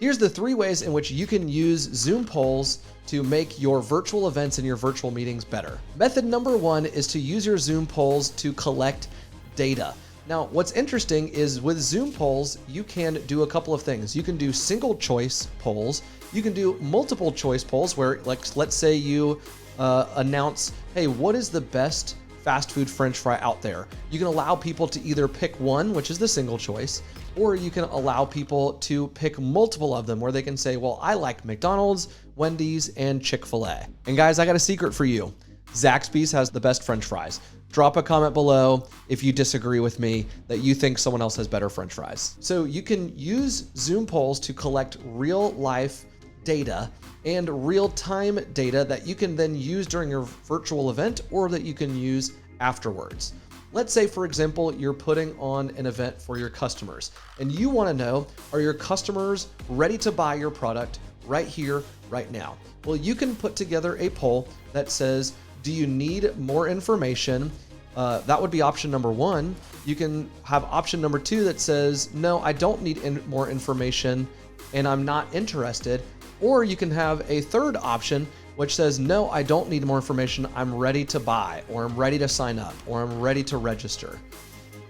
Here's the 3 ways in which you can use Zoom polls to make your virtual events and your virtual meetings better. Method number 1 is to use your Zoom polls to collect data. Now, what's interesting is with Zoom polls, you can do a couple of things. You can do single choice polls. You can do multiple choice polls where, like, let's say you announce, hey, what is the best fast food French fry out there? You can allow people to either pick one, which is the single choice, or you can allow people to pick multiple of them where they can say, well, I like McDonald's, Wendy's, and Chick-fil-A. And guys, I got a secret for you. Zaxby's has the best French fries. Drop a comment below if you disagree with me that you think someone else has better French fries. So you can use Zoom polls to collect real life data and real-time data that you can then use during your virtual event or that you can use afterwards. Let's say, for example, you're putting on an event for your customers and you want to know, are your customers ready to buy your product right here, right now? Well, you can put together a poll that says, do you need more information? That would be option number 1. You can have option number 2 that says, no, I don't need more information and I'm not interested. Or you can have a third option which says, no, I don't need more information. I'm ready to buy, or I'm ready to sign up, or I'm ready to register.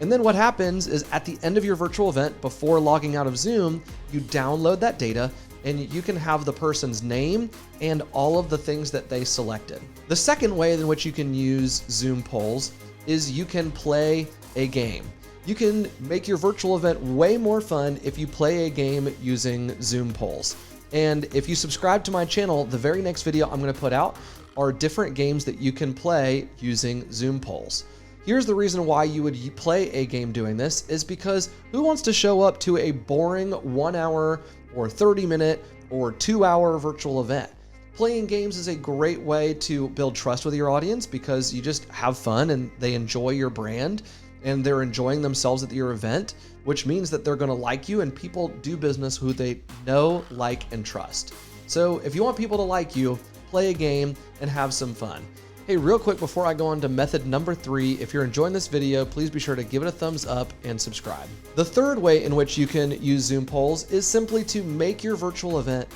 And then what happens is at the end of your virtual event, before logging out of Zoom, you download that data and you can have the person's name and all of the things that they selected. The second way in which you can use Zoom polls is you can play a game. You can make your virtual event way more fun if you play a game using Zoom polls. And if you subscribe to my channel, the very next video I'm going to put out are different games that you can play using Zoom polls. Here's the reason why you would play a game doing this is because who wants to show up to a boring 1 hour or 30-minute or 2-hour virtual event? Playing games is a great way to build trust with your audience because you just have fun and they enjoy your brand and they're enjoying themselves at your event, which means that they're going to like you, and people do business who they know, like, and trust. So if you want people to like you, play a game and have some fun. Hey, real quick before I go on to method number 3, if you're enjoying this video, please be sure to give it a thumbs up and subscribe. The third way in which you can use Zoom polls is simply to make your virtual event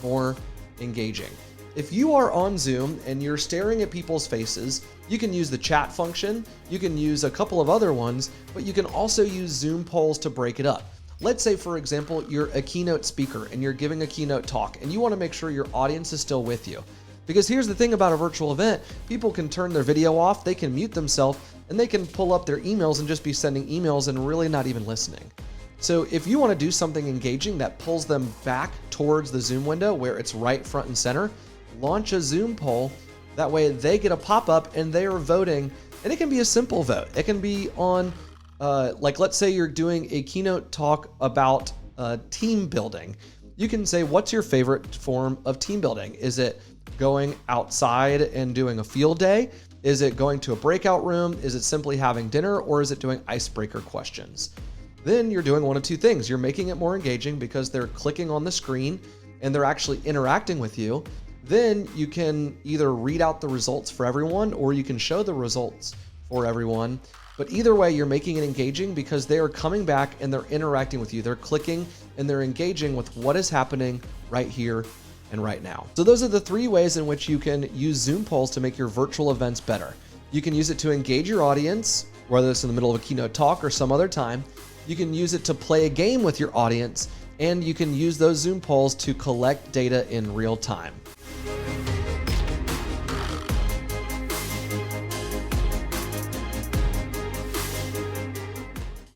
more engaging. If you are on Zoom and you're staring at people's faces, you can use the chat function, you can use a couple of other ones, but you can also use Zoom polls to break it up. Let's say, for example, you're a keynote speaker and you're giving a keynote talk and you want to make sure your audience is still with you. Because here's the thing about a virtual event, people can turn their video off, they can mute themselves, and they can pull up their emails and just be sending emails and really not even listening. So if you want to do something engaging that pulls them back towards the Zoom window where it's right front and center, launch a Zoom poll. That way they get a pop-up and they are voting, and it can be a simple vote. It can be on, like, let's say you're doing a keynote talk about team building. You can say, what's your favorite form of team building? Is it going outside and doing a field day? Is it going to a breakout room? Is it simply having dinner? Or is it doing icebreaker questions? Then you're doing one of two things. You're making it more engaging because they're clicking on the screen and they're actually interacting with you. Then you can either read out the results for everyone or you can show the results for everyone. But either way, you're making it engaging because they are coming back and they're interacting with you. They're clicking and they're engaging with what is happening right here and right now. So those are the 3 ways in which you can use Zoom polls to make your virtual events better. You can use it to engage your audience, whether it's in the middle of a keynote talk or some other time. You can use it to play a game with your audience, and you can use those Zoom polls to collect data in real time.